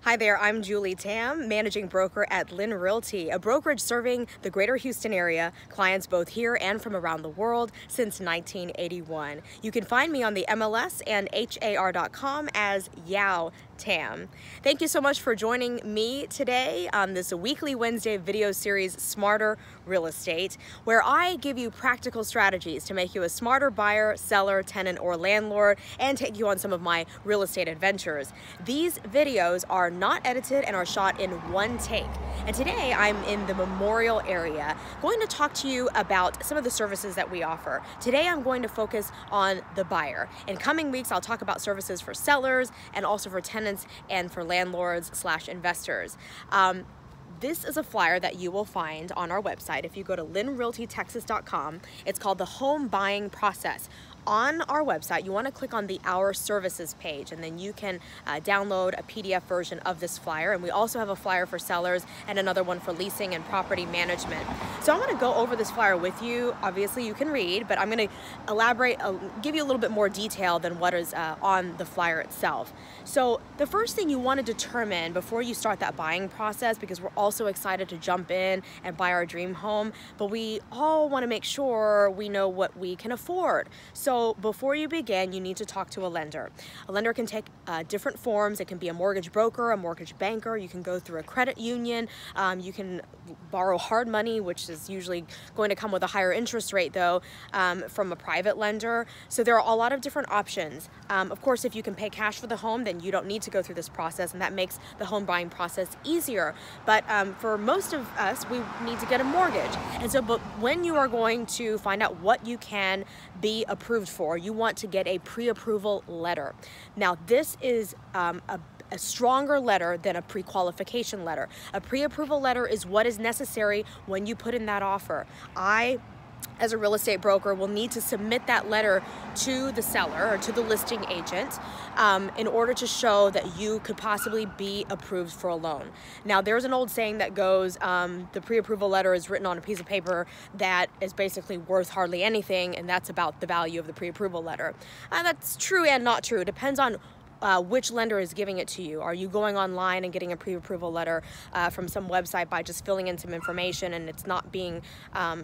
Hi there, I'm Julie Tam, managing broker at Lynn Realty, a brokerage serving the greater Houston area, clients both here and from around the world since 1981. You can find me on the MLS and HAR.com as Yao Tam. Thank you so much for joining me today on this weekly Wednesday video series, Smarter Real Estate, where I give you practical strategies to make you a smarter buyer, seller, tenant, or landlord, and take you on some of my real estate adventures. These videos are not edited and are shot in one take. And today I'm in the Memorial area going to talk to you about some of the services that we offer. Today I'm going to focus on the buyer. In coming weeks I'll talk about services for sellers and also for tenants and for landlords/investors. This is a flyer that you will find on our website if you go to lynnrealtytexas.com. It's called the Home Buying Process. On our website, you want to click on the Our Services page, and then you can download a PDF version of this flyer. And we also have a flyer for sellers and another one for leasing and property management. So I want to go over this flyer with you. Obviously, you can read, but I'm going to elaborate, give you a little bit more detail than what is on the flyer itself. So the first thing you want to determine before you start that buying process, because we're all so excited to jump in and buy our dream home, but we all want to make sure we know what we can afford. So before you begin, you need to talk to a lender. A lender can take different forms. It can be a mortgage broker, a mortgage banker. You can go through a credit union. You can borrow hard money, which is usually going to come with a higher interest rate though, from a private lender. So there are a lot of different options. Of course, if you can pay cash for the home, then you don't need to go through this process, and that makes the home buying process easier. But for most of us, we need to get a mortgage. And so, but when you are going to find out what you can be approved for, you want to get a pre-approval letter. Now, this is a stronger letter than a pre-qualification letter. A pre-approval letter is what is necessary when you put in that offer. As a real estate broker, will need to submit that letter to the seller or to the listing agent in order to show that you could possibly be approved for a loan. Now, there's an old saying that goes, the pre-approval letter is written on a piece of paper that is basically worth hardly anything, and that's about the value of the pre-approval letter. That's true and not true. It depends on which lender is giving it to you. Are you going online and getting a pre-approval letter from some website by just filling in some information and it's not being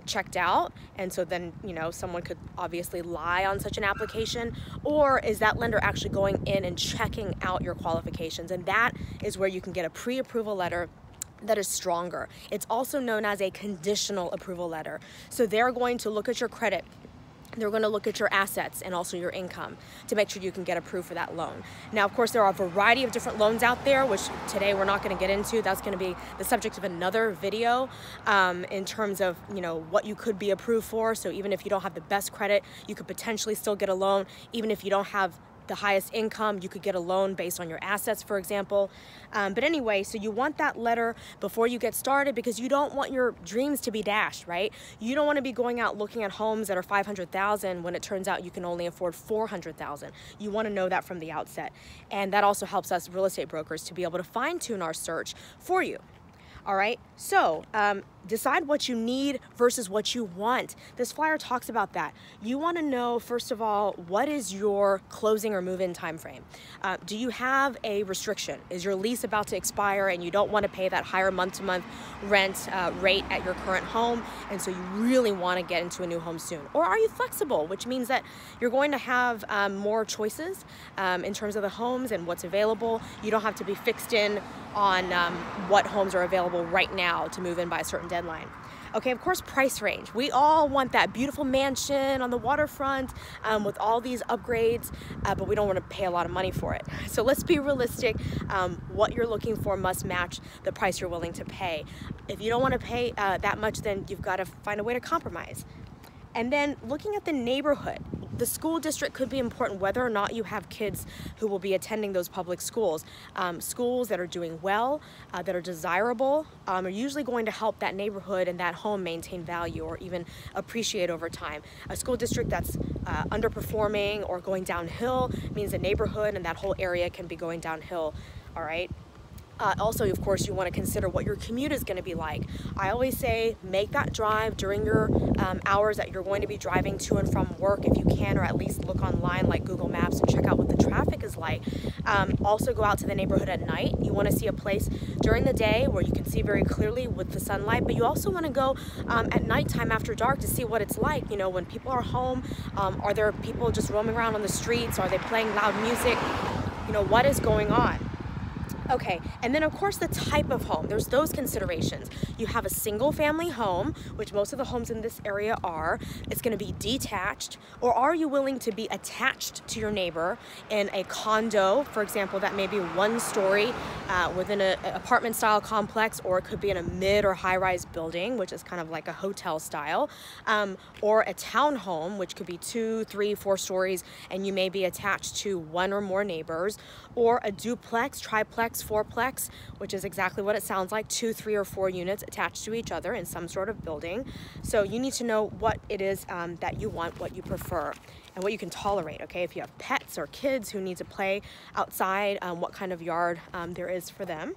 checked out? And so then, you know, someone could obviously lie on such an application. Or is that lender actually going in and checking out your qualifications? And that is where you can get a pre-approval letter that is stronger. It's also known as a conditional approval letter. So they're going to look at your credit. They're going to look at your assets and also your income to make sure you can get approved for that loan. Now, of course, there are a variety of different loans out there, which today we're not going to get into. That's going to be the subject of another video in terms of, you know, what you could be approved for. So even if you don't have the best credit, you could potentially still get a loan. Even if you don't have the highest income, you could get a loan based on your assets, for example. But anyway, so you want that letter before you get started, because you don't want your dreams to be dashed, right? You don't want to be going out looking at homes that are $500,000 when it turns out you can only afford $400,000. You want to know that from the outset. And that also helps us real estate brokers to be able to fine-tune our search for you. All right, so decide what you need versus what you want. This flyer talks about that. You want to know, first of all, what is your closing or move-in time frame? Do you have a restriction? Is your lease about to expire and you don't want to pay that higher month-to-month rent rate at your current home, and so you really want to get into a new home soon? Or are you flexible, which means that you're going to have more choices in terms of the homes and what's available. You don't have to be fixed in on what homes are available right now to move in by a certain deadline. Okay, of course, price range. We all want that beautiful mansion on the waterfront with all these upgrades, but we don't want to pay a lot of money for it. So let's be realistic. What you're looking for must match the price you're willing to pay. If you don't want to pay that much, then you've got to find a way to compromise. And then looking at the neighborhood. The school district could be important, whether or not you have kids who will be attending those public schools. Schools that are doing well, that are desirable, are usually going to help that neighborhood and that home maintain value or even appreciate over time. A school district that's underperforming or going downhill means the neighborhood and that whole area can be going downhill, all right? Also, of course, you want to consider what your commute is going to be like. I always say make that drive during your hours that you're going to be driving to and from work if you can, or at least look online like Google Maps and check out what the traffic is like. Also go out to the neighborhood at night. You want to see a place during the day where you can see very clearly with the sunlight, but you also want to go at nighttime after dark to see what it's like. You know, when people are home, are there people just roaming around on the streets? Are they playing loud music? You know, what is going on? Okay, and then of course the type of home, there's those considerations. You have a single family home, which most of the homes in this area are. It's going to be detached, or are you willing to be attached to your neighbor in a condo, for example, that may be one story within an apartment style complex, or it could be in a mid or high-rise building, which is kind of like a hotel style, or a townhome, which could be 2, 3, 4 stories, and you may be attached to one or more neighbors, or a duplex, triplex, fourplex, which is exactly what it sounds like, 2, 3, or 4 units attached to each other in some sort of building. So you need to know what it is that you want, what you prefer, and what you can tolerate, okay? If you have pets or kids who need to play outside, what kind of yard there is for them.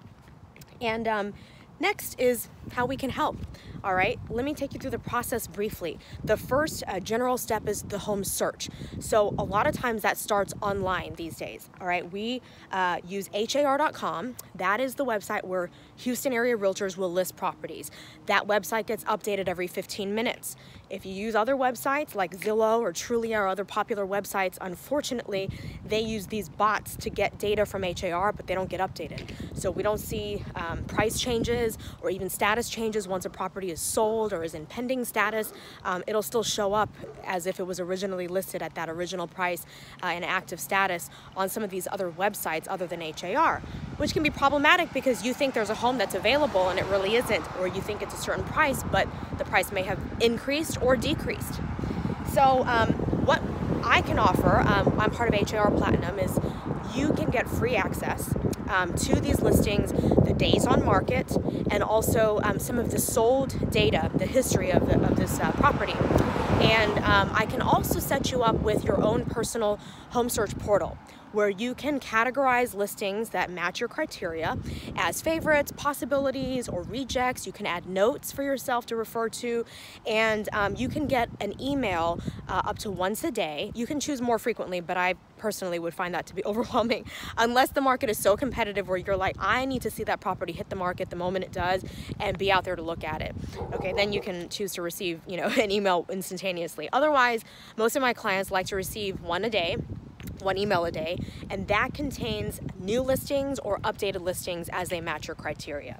And next is how we can help. All right, let me take you through the process briefly. The first general step is the home search. So a lot of times that starts online these days. All right, we use HAR.com. That is the website where Houston area realtors will list properties. That website gets updated every 15 minutes. If you use other websites like Zillow or Trulia or other popular websites, unfortunately, they use these bots to get data from HAR, but they don't get updated. So we don't see price changes or even status changes once a property is sold or is in pending status. It'll still show up as if it was originally listed at that original price in active status on some of these other websites other than HAR, which can be problematic because you think there's a home that's available and it really isn't, or you think it's a certain price, but the price may have increased or decreased. So what I can offer, I'm part of HAR Platinum, is you can get free access to these listings, the days on market, and also some of the sold data, the history of this property. And I can also set you up with your own personal home search portal, where you can categorize listings that match your criteria as favorites, possibilities, or rejects. You can add notes for yourself to refer to, and you can get an email up to once a day. You can choose more frequently, but I personally would find that to be overwhelming unless the market is so competitive where you're like, I need to see that property hit the market the moment it does and be out there to look at it. Okay, then you can choose to receive, you know, an email instantaneously. Otherwise, most of my clients like to receive one email a day, and that contains new listings or updated listings as they match your criteria.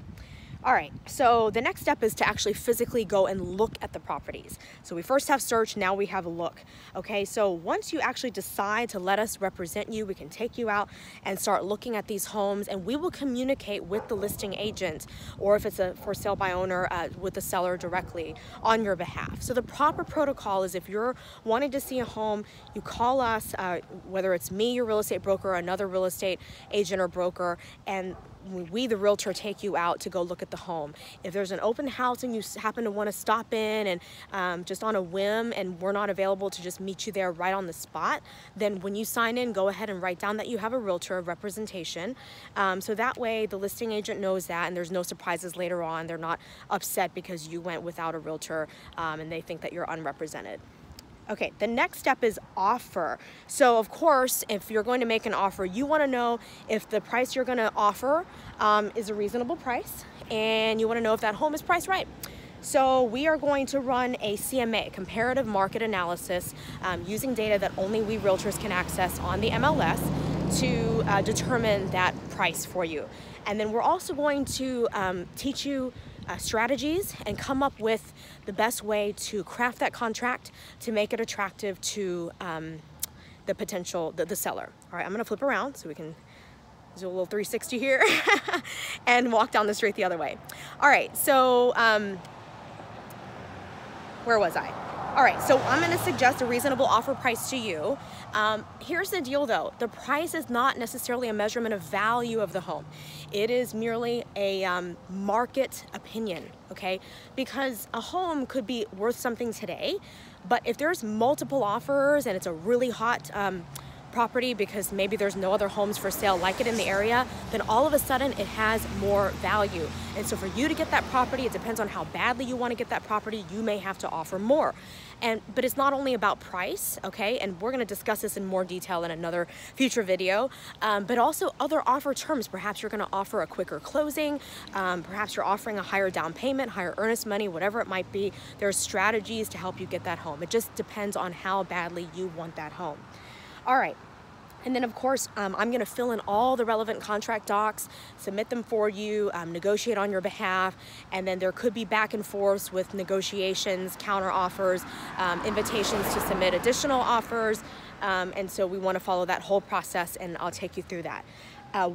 All right, so the next step is to actually physically go and look at the properties. So we first have search, now we have a look. Okay, so once you actually decide to let us represent you, we can take you out and start looking at these homes, and we will communicate with the listing agent, or if it's a for sale by owner, with the seller directly on your behalf. So the proper protocol is if you're wanting to see a home, you call us, whether it's me, your real estate broker, or another real estate agent or broker, and we, the realtor, take you out to go look at the home. If there's an open house and you happen to want to stop in and just on a whim, and we're not available to just meet you there right on the spot, then when you sign in, go ahead and write down that you have a realtor representation. So that way the listing agent knows that, and there's no surprises later on. They're not upset because you went without a realtor and they think that you're unrepresented. Okay, the next step is offer. So of course, if you're going to make an offer, you want to know if the price you're going to offer is a reasonable price, and you want to know if that home is priced right. So we are going to run a CMA, comparative market analysis, using data that only we realtors can access on the MLS to determine that price for you. And then we're also going to teach you strategies and come up with the best way to craft that contract to make it attractive to the potential, the seller. All right, I'm gonna flip around so we can do a little 360 here and walk down the street the other way. All right, so where was I? All right, so I'm gonna suggest a reasonable offer price to you. Here's the deal though, the price is not necessarily a measurement of value of the home. It is merely a market opinion, okay? Because a home could be worth something today, but if there's multiple offers and it's a really hot property because maybe there's no other homes for sale like it in the area, then all of a sudden it has more value. And so for you to get that property, it depends on how badly you want to get that property, you may have to offer more. But it's not only about price, okay? And we're going to discuss this in more detail in another future video, but also other offer terms. Perhaps you're going to offer a quicker closing, perhaps you're offering a higher down payment, higher earnest money, whatever it might be. There's strategies to help you get that home. It just depends on how badly you want that home. All right. And then of course, I'm going to fill in all the relevant contract docs, submit them for you, negotiate on your behalf, and then there could be back and forths with negotiations, counter offers, invitations to submit additional offers. And so we want to follow that whole process, and I'll take you through that.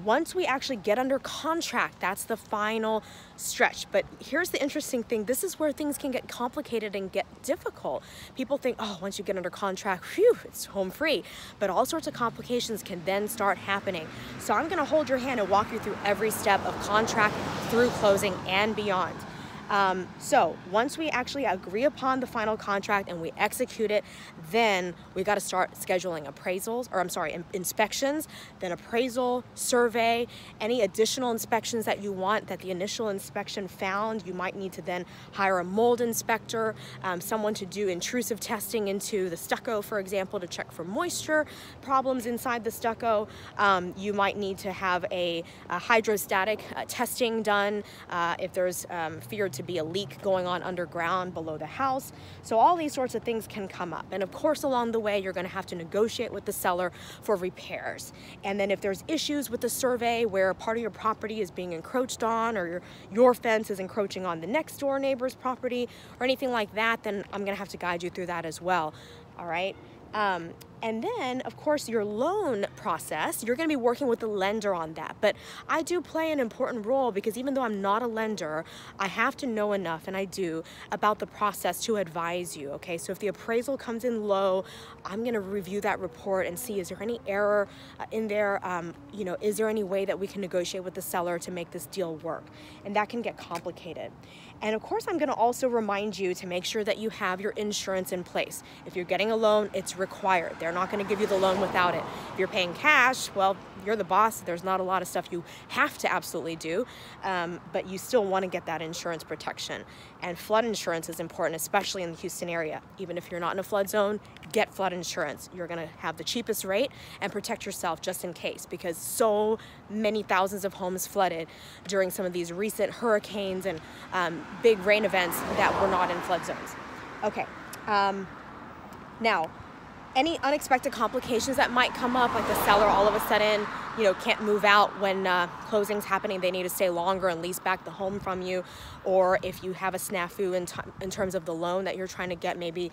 Once we actually get under contract, that's the final stretch. But here's the interesting thing. This is where things can get complicated and get difficult. People think, oh, once you get under contract, phew, it's home free. But all sorts of complications can then start happening. So I'm going to hold your hand and walk you through every step of contract through closing and beyond. So once we actually agree upon the final contract and we execute it, then we got to start scheduling appraisals, or I'm sorry, inspections, then appraisal, survey, any additional inspections that you want that the initial inspection found. You might need to then hire a mold inspector, someone to do intrusive testing into the stucco, for example, to check for moisture problems inside the stucco. You might need to have a hydrostatic testing done if there's feared to be a leak going on underground below the house. So all these sorts of things can come up. And of course, along the way, you're going to have to negotiate with the seller for repairs. And then if there's issues with the survey where part of your property is being encroached on, or your fence is encroaching on the next door neighbor's property or anything like that, then I'm going to have to guide you through that as well. All right. And then, of course, your loan process, you're going to be working with the lender on that. But I do play an important role because even though I'm not a lender, I have to know enough, and I do, about the process to advise you, okay? So if the appraisal comes in low, I'm going to review that report and see, is there any error in there? You know, is there any way that we can negotiate with the seller to make this deal work? And that can get complicated. And of course, I'm going to also remind you to make sure that you have your insurance in place. If you're getting a loan, it's required. They're not going to give you the loan without it. If you're paying cash, well, you're the boss. There's not a lot of stuff you have to absolutely do, but you still want to get that insurance protection. And flood insurance is important, especially in the Houston area. Even if you're not in a flood zone, get flood insurance. You're going to have the cheapest rate and protect yourself just in case, because so many thousands of homes flooded during some of these recent hurricanes and big rain events that were not in flood zones. Okay. Now, any unexpected complications that might come up, like the seller all of a sudden, you know, can't move out when closing's happening, they need to stay longer and lease back the home from you, or if you have a snafu in terms of the loan that you're trying to get, maybe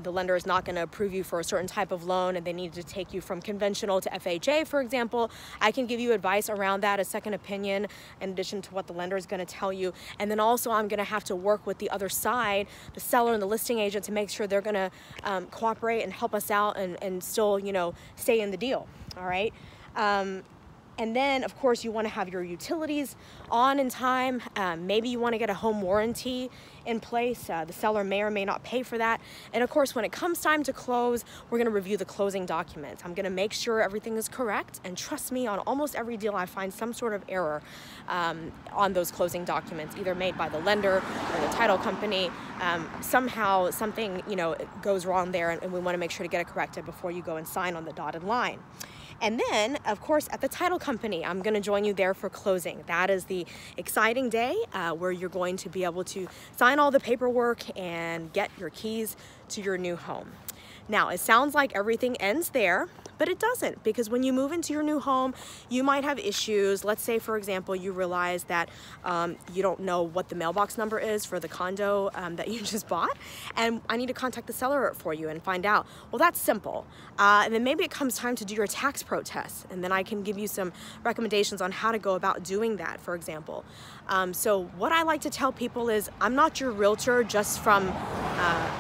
the lender is not going to approve you for a certain type of loan and they need to take you from conventional to FHA, for example. I can give you advice around that, a second opinion, in addition to what the lender is going to tell you. And then also I'm going to have to work with the other side, the seller and the listing agent, to make sure they're going to cooperate and help us out and still, you know, stay in the deal. All right. And then, of course, you want to have your utilities on in time. Maybe you want to get a home warranty in place. The seller may or may not pay for that. And of course, when it comes time to close, we're going to review the closing documents. I'm going to make sure everything is correct. And trust me, on almost every deal, I find some sort of error on those closing documents, either made by the lender or the title company. Somehow something, you know, goes wrong there, and we want to make sure to get it corrected before you go and sign on the dotted line. And then, of course, at the title company, I'm going to join you there for closing. That is the exciting day where you're going to be able to sign all the paperwork and get your keys to your new home. Now, it sounds like everything ends there, but it doesn't, because when you move into your new home, you might have issues. Let's say, for example, you realize that you don't know what the mailbox number is for the condo that you just bought, and I need to contact the seller for you and find out. Well, that's simple. And then maybe it comes time to do your tax protest, and then I can give you some recommendations on how to go about doing that, for example. So what I like to tell people is, I'm not your realtor just from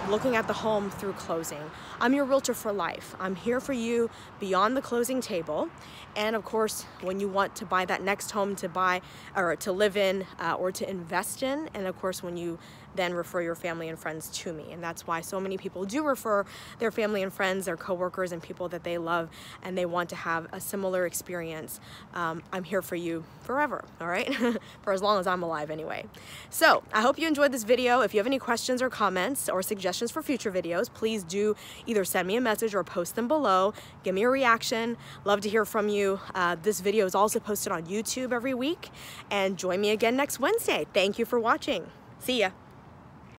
looking at the home through closing. I'm your realtor for life. I'm here for you beyond the closing table. And of course, when you want to buy that next home to buy or to live in or to invest in, and of course when you then refer your family and friends to me. And that's why so many people do refer their family and friends, their coworkers and people that they love, and they want to have a similar experience. I'm here for you forever, all right? For as long as I'm alive anyway. So I hope you enjoyed this video. If you have any questions or comments or suggestions for future videos, please do either send me a message or post them below. Give me a reaction. Love to hear from you. This video is also posted on YouTube every week. And join me again next Wednesday. Thank you for watching. See ya.